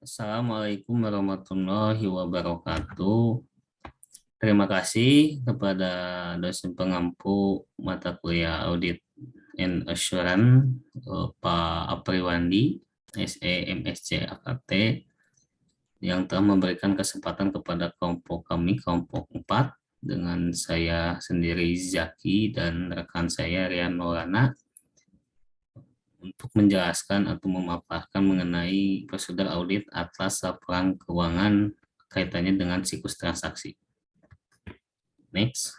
Assalamualaikum warahmatullahi wabarakatuh. Terima kasih kepada dosen pengampu mata kuliah Audit and Assurance, Pak Apriwandi, SE MSc AKT, yang telah memberikan kesempatan kepada kelompok kami, kelompok 4, dengan saya sendiri Zaki dan rekan saya Rian Maulana, untuk menjelaskan atau memaparkan mengenai prosedur audit atas laporan keuangan kaitannya dengan siklus transaksi. Next.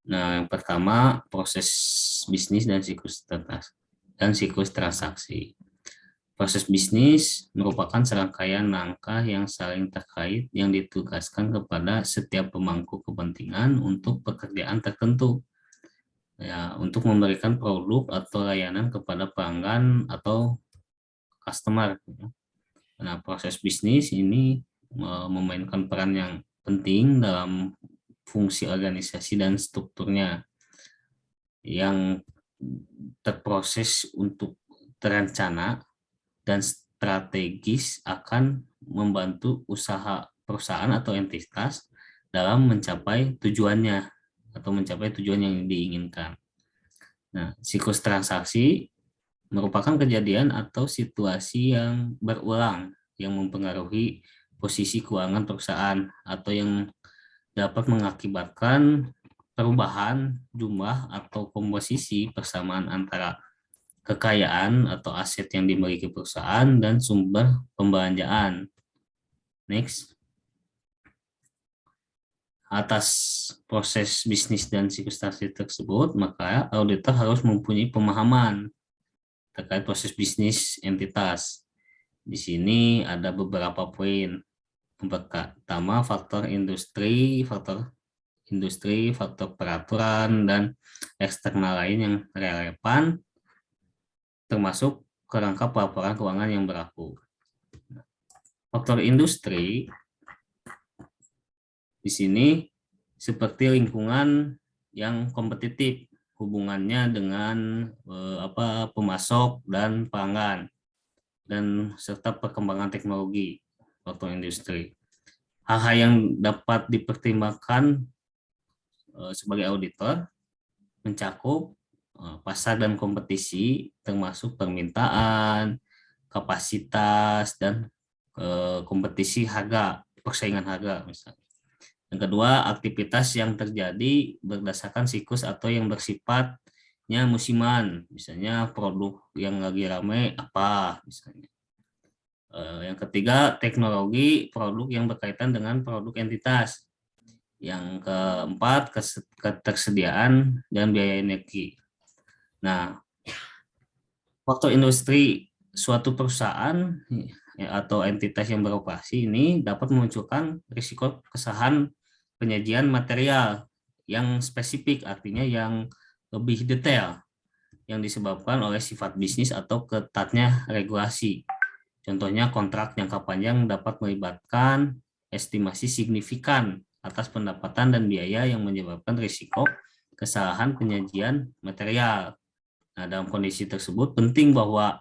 Nah, yang pertama proses bisnis dan siklus transaksi. Proses bisnis merupakan serangkaian langkah yang saling terkait yang ditugaskan kepada setiap pemangku kepentingan untuk pekerjaan tertentu, ya, untuk memberikan produk atau layanan kepada pelanggan atau customer. Nah, proses bisnis ini memainkan peran yang penting dalam fungsi organisasi dan strukturnya yang terproses untuk terencana dan strategis akan membantu usaha perusahaan atau entitas dalam mencapai tujuannya atau mencapai tujuan yang diinginkan. Nah, siklus transaksi merupakan kejadian atau situasi yang berulang yang mempengaruhi posisi keuangan perusahaan atau yang dapat mengakibatkan perubahan jumlah atau komposisi persamaan antara kekayaan atau aset yang dimiliki perusahaan dan sumber pembelanjaan. Next. Atas proses bisnis dan siklus tersebut, maka auditor harus mempunyai pemahaman terkait proses bisnis entitas. Di sini ada beberapa poin. Pertama, faktor industri, faktor peraturan, dan eksternal lain yang relevan, termasuk kerangka pelaporan keuangan yang berlaku. Faktor industri di sini seperti lingkungan yang kompetitif, hubungannya dengan pemasok dan pelanggan, dan serta perkembangan teknologi. Faktor industri. Hal-hal yang dapat dipertimbangkan sebagai auditor mencakup pasar dan kompetisi, termasuk permintaan, kapasitas, dan kompetisi harga, persaingan harga misalnya. Yang kedua, aktivitas yang terjadi berdasarkan siklus atau yang bersifatnya musiman, misalnya produk yang lagi ramai apa misalnya. Yang ketiga, teknologi produk yang berkaitan dengan produk entitas. Yang keempat, ketersediaan dan biaya energi. Nah, faktor industri suatu perusahaan atau entitas yang beroperasi ini dapat memunculkan risiko kesalahan penyajian material yang spesifik, artinya yang lebih detail, yang disebabkan oleh sifat bisnis atau ketatnya regulasi. Contohnya, kontrak jangka panjang dapat melibatkan estimasi signifikan atas pendapatan dan biaya yang menyebabkan risiko kesalahan penyajian material. Nah, dalam kondisi tersebut penting bahwa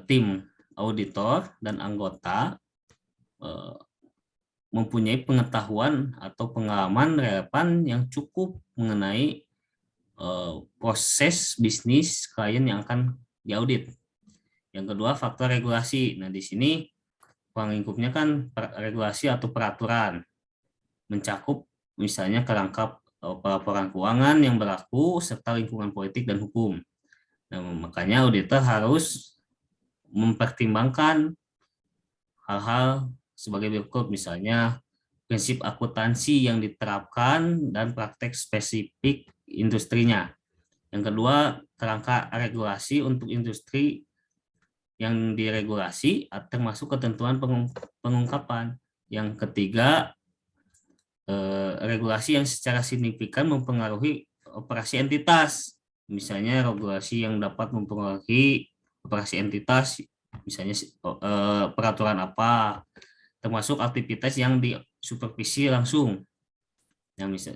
tim auditor dan anggota mempunyai pengetahuan atau pengalaman relevan yang cukup mengenai proses bisnis klien yang akan diaudit. Yang kedua, faktor regulasi. Nah, di sini ruang lingkupnya kan regulasi atau peraturan, mencakup misalnya kerangka pelaporan keuangan yang berlaku serta lingkungan politik dan hukum. Nah, makanya auditor harus mempertimbangkan hal-hal sebagai berikut, misalnya prinsip akuntansi yang diterapkan dan praktek spesifik industrinya. Yang kedua, kerangka regulasi untuk industri yang diregulasi, termasuk ketentuan pengungkapan. Yang ketiga, regulasi yang secara signifikan mempengaruhi operasi entitas. Misalnya regulasi yang dapat mempengaruhi operasi entitas, misalnya peraturan apa, termasuk aktivitas yang disupervisi langsung.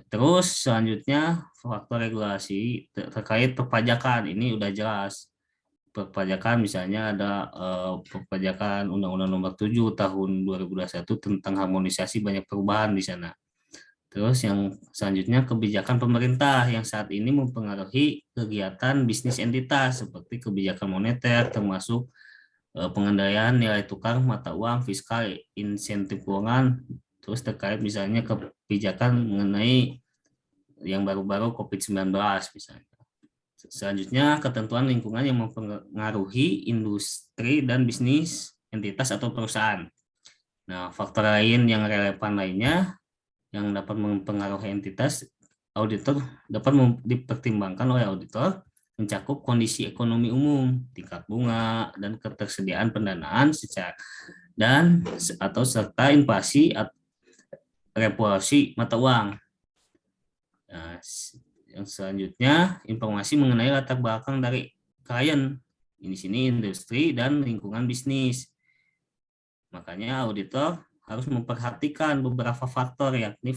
Terus selanjutnya faktor regulasi terkait perpajakan ini udah jelas. Perpajakan misalnya ada perpajakan Undang-Undang Nomor 7 Tahun 2021 tentang harmonisasi, banyak perubahan di sana. Terus yang selanjutnya kebijakan pemerintah yang saat ini mempengaruhi kegiatan bisnis entitas seperti kebijakan moneter termasuk pengendalian nilai tukar mata uang, fiskal, insentif keuangan, terus terkait misalnya kebijakan mengenai yang baru-baru COVID-19 misalnya. Selanjutnya ketentuan lingkungan yang mempengaruhi industri dan bisnis entitas atau perusahaan. Nah, faktor lain yang relevan lainnya yang dapat mempengaruhi entitas, auditor dapat dipertimbangkan oleh auditor mencakup kondisi ekonomi umum, tingkat bunga, dan ketersediaan pendanaan secara dan atau serta inflasi atau revaluasi mata uang. Nah, yang selanjutnya informasi mengenai latar belakang dari klien. Di sini industri dan lingkungan bisnis. Makanya auditor harus memperhatikan beberapa faktor, yakni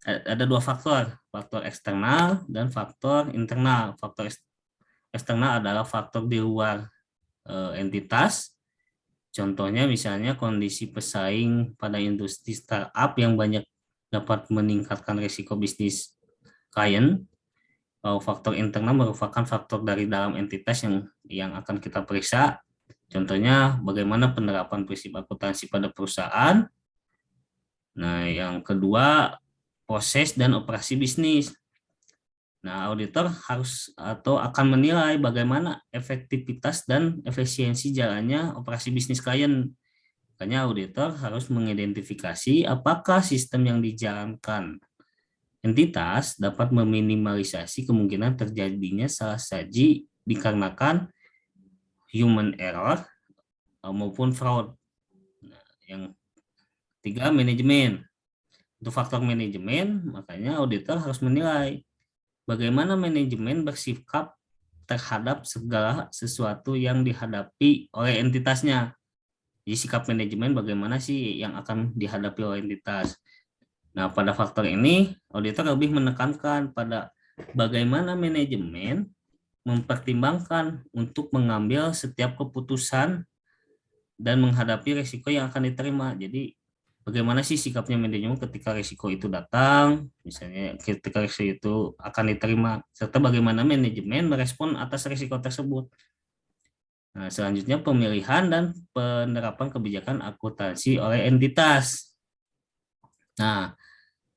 ada dua faktor eksternal dan faktor internal. Faktor eksternal adalah faktor di luar entitas. Contohnya misalnya kondisi pesaing pada industri startup yang banyak dapat meningkatkan risiko bisnis klien. Faktor internal merupakan faktor dari dalam entitas yang akan kita periksa. Contohnya bagaimana penerapan prinsip akuntansi pada perusahaan. Nah, yang kedua proses dan operasi bisnis. Nah, auditor harus atau akan menilai bagaimana efektivitas dan efisiensi jalannya operasi bisnis klien. Makanya auditor harus mengidentifikasi apakah sistem yang dijalankan entitas dapat meminimalisasi kemungkinan terjadinya salah saji dikarenakan human error maupun fraud. Nah, yang ketiga, manajemen. Untuk faktor manajemen, makanya auditor harus menilai bagaimana manajemen bersikap terhadap segala sesuatu yang dihadapi oleh entitasnya. Jadi sikap manajemen bagaimana sih yang akan dihadapi oleh entitas. Nah, pada faktor ini, auditor lebih menekankan pada bagaimana manajemen mempertimbangkan untuk mengambil setiap keputusan dan menghadapi risiko yang akan diterima. Jadi bagaimana sih sikapnya manajemen ketika risiko itu datang, misalnya ketika risiko itu akan diterima, serta bagaimana manajemen merespon atas risiko tersebut. Nah, selanjutnya pemilihan dan penerapan kebijakan akuntansi oleh entitas. Nah,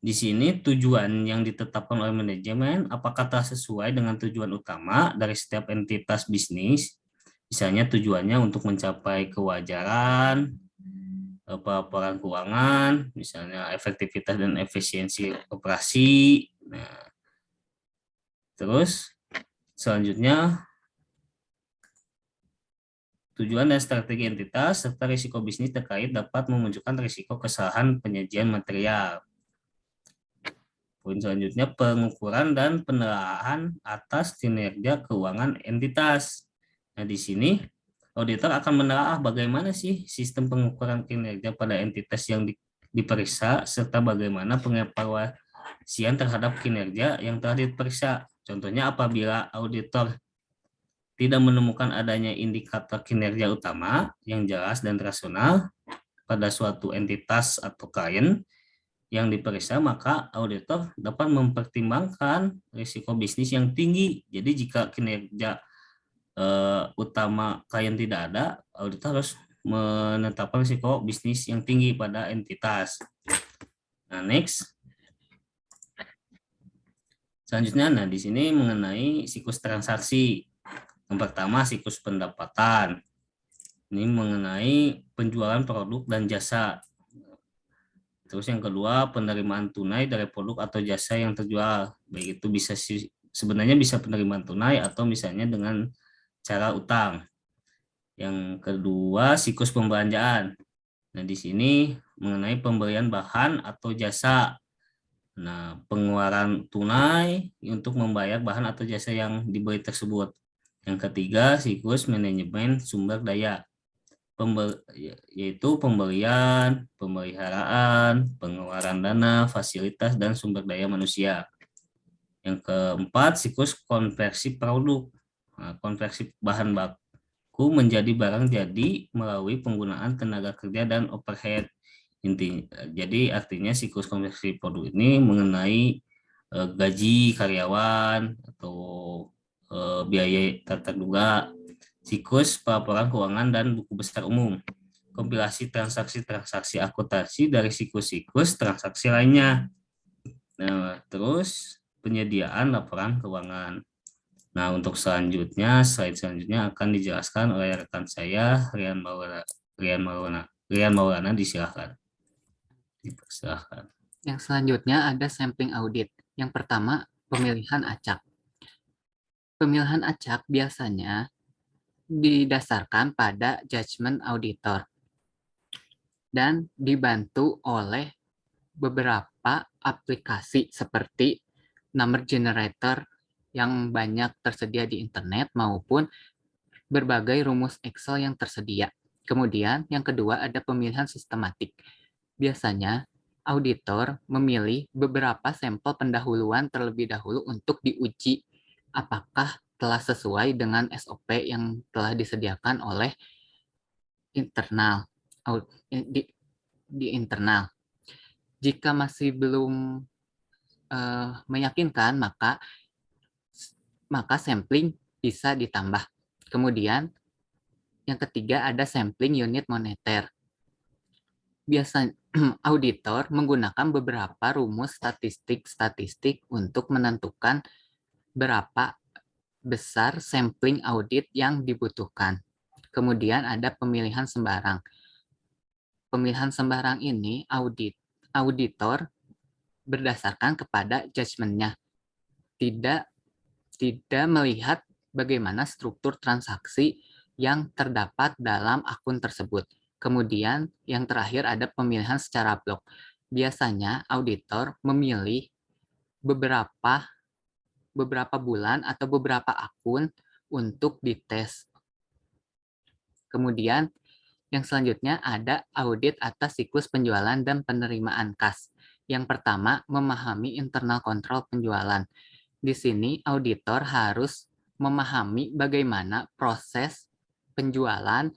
di sini tujuan yang ditetapkan oleh manajemen apakah telah sesuai dengan tujuan utama dari setiap entitas bisnis. Misalnya tujuannya untuk mencapai kewajaran, pelaporan keuangan, misalnya efektivitas dan efisiensi operasi. Nah, terus selanjutnya tujuan dan strategi entitas serta risiko bisnis terkait dapat memunculkan risiko kesalahan penyajian material. Poin selanjutnya pengukuran dan penilaian atas kinerja keuangan entitas. Nah, di sini auditor akan menelaah bagaimana sih sistem pengukuran kinerja pada entitas yang diperiksa serta bagaimana pengevaluasian terhadap kinerja yang telah diperiksa. Contohnya apabila auditor tidak menemukan adanya indikator kinerja utama yang jelas dan rasional pada suatu entitas atau klien yang diperiksa, maka auditor dapat mempertimbangkan risiko bisnis yang tinggi. Jadi jika kinerja utama klien tidak ada, auditor harus menetapkan risiko bisnis yang tinggi pada entitas. Nah, next. Selanjutnya, nah di sini mengenai siklus transaksi. Yang pertama, siklus pendapatan. Ini mengenai penjualan produk dan jasa. Terus yang kedua, penerimaan tunai dari produk atau jasa yang terjual. Baik itu bisa sebenarnya bisa penerimaan tunai atau misalnya dengan cara utang. Yang kedua, siklus pembelanjaan. Nah, di sini mengenai pembelian bahan atau jasa. Nah, pengeluaran tunai untuk membayar bahan atau jasa yang dibeli tersebut. Yang ketiga, siklus manajemen sumber daya. yaitu pembelian, pemeliharaan, pengeluaran dana, fasilitas, dan sumber daya manusia. Yang keempat, siklus konversi produk. Nah, konversi bahan baku menjadi barang jadi melalui penggunaan tenaga kerja dan overhead. Jadi artinya siklus konversi produk ini mengenai gaji karyawan atau biaya tak terduga, siklus pelaporan keuangan dan buku besar umum, kompilasi transaksi-transaksi akuntansi dari siklus-siklus transaksi lainnya. Nah, terus penyediaan laporan keuangan. Nah, untuk slide selanjutnya akan dijelaskan oleh rekan saya, Rian Maulana, disilahkan. Dipersilahkan. Yang selanjutnya ada sampling audit. Yang pertama, pemilihan acak. Pemilihan acak biasanya didasarkan pada judgement auditor dan dibantu oleh beberapa aplikasi seperti number generator yang banyak tersedia di internet maupun berbagai rumus Excel yang tersedia. Kemudian yang kedua ada pemilihan sistematik. Biasanya auditor memilih beberapa sampel pendahuluan terlebih dahulu untuk diuji apakah telah sesuai dengan SOP yang telah disediakan oleh internal di internal. Jika masih belum meyakinkan, maka sampling bisa ditambah. Kemudian yang ketiga ada sampling unit moneter. Biasanya auditor menggunakan beberapa rumus statistik untuk menentukan berapa besar sampling audit yang dibutuhkan. Kemudian ada pemilihan sembarang. Pemilihan sembarang ini auditor berdasarkan kepada judgement-nya. Tidak melihat bagaimana struktur transaksi yang terdapat dalam akun tersebut. Kemudian yang terakhir ada pemilihan secara blok. Biasanya auditor memilih beberapa bulan atau beberapa akun untuk dites. Kemudian yang selanjutnya ada audit atas siklus penjualan dan penerimaan kas. Yang pertama, memahami internal kontrol penjualan. Di sini auditor harus memahami bagaimana proses penjualan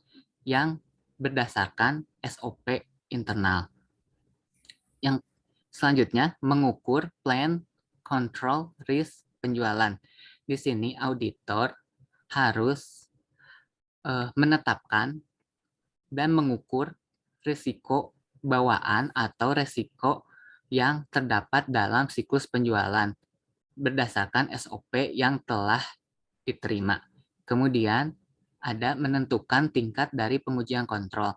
yang berdasarkan SOP internal. Yang selanjutnya, mengukur plan control risk penjualan. Di sini auditor harus menetapkan dan mengukur risiko bawaan atau risiko yang terdapat dalam siklus penjualan berdasarkan SOP yang telah diterima. Kemudian ada menentukan tingkat dari pengujian kontrol.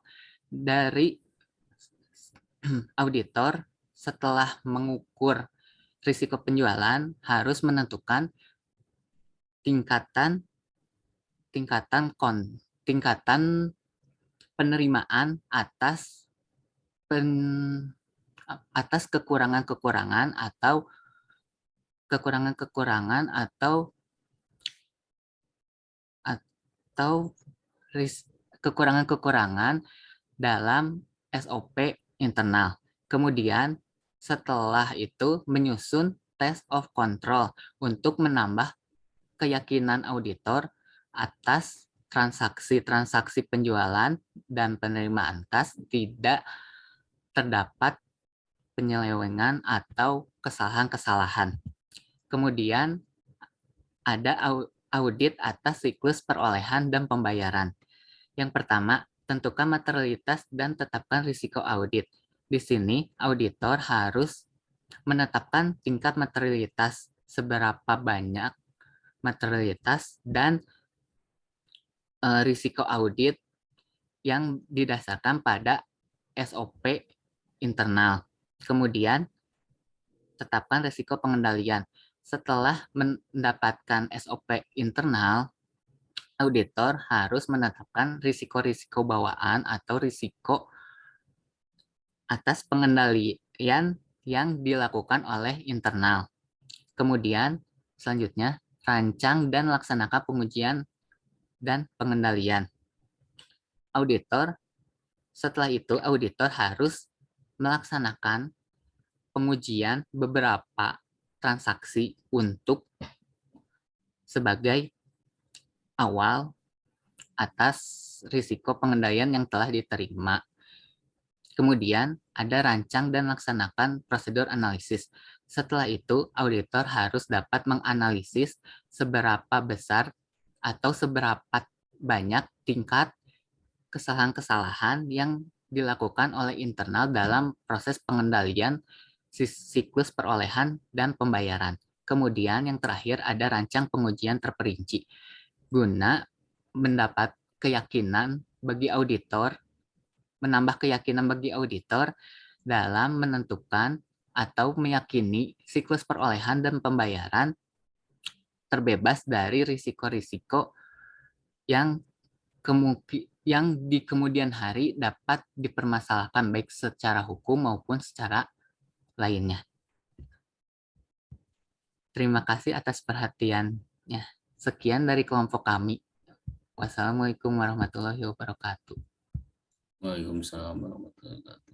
Dari auditor setelah mengukur risiko penjualan harus menentukan tingkatan penerimaan atas kekurangan-kekurangan atau kekurangan-kekurangan dalam SOP internal. Kemudian setelah itu menyusun test of control untuk menambah keyakinan auditor atas transaksi-transaksi penjualan dan penerimaan kas tidak terdapat penyelewengan atau kesalahan-kesalahan. Kemudian ada audit atas siklus perolehan dan pembayaran. Yang pertama, tentukan materialitas dan tetapkan risiko audit. Di sini, auditor harus menetapkan tingkat materialitas, seberapa banyak materialitas dan risiko audit yang didasarkan pada SOP internal. Kemudian, tetapkan risiko pengendalian. Setelah mendapatkan SOP internal, auditor harus menetapkan risiko-risiko bawaan atau risiko atas pengendalian yang dilakukan oleh internal. Kemudian, selanjutnya, rancang dan laksanakan pengujian dan pengendalian. Setelah itu auditor harus melaksanakan pengujian beberapa transaksi untuk sebagai awal atas risiko pengendalian yang telah diterima. Kemudian ada rancang dan laksanakan prosedur analisis. Setelah itu, auditor harus dapat menganalisis seberapa besar atau seberapa banyak tingkat kesalahan-kesalahan yang dilakukan oleh internal dalam proses pengendalian siklus perolehan dan pembayaran. Kemudian yang terakhir ada rancang pengujian terperinci guna mendapat keyakinan bagi auditor, menambah keyakinan bagi auditor dalam menentukan atau meyakini siklus perolehan dan pembayaran terbebas dari risiko-risiko yang di kemudian hari dapat dipermasalahkan baik secara hukum maupun secara lainnya. Terima kasih atas perhatiannya. Sekian dari kelompok kami. Wassalamualaikum warahmatullahi wabarakatuh. Waalaikumsalam warahmatullahi wabarakatuh.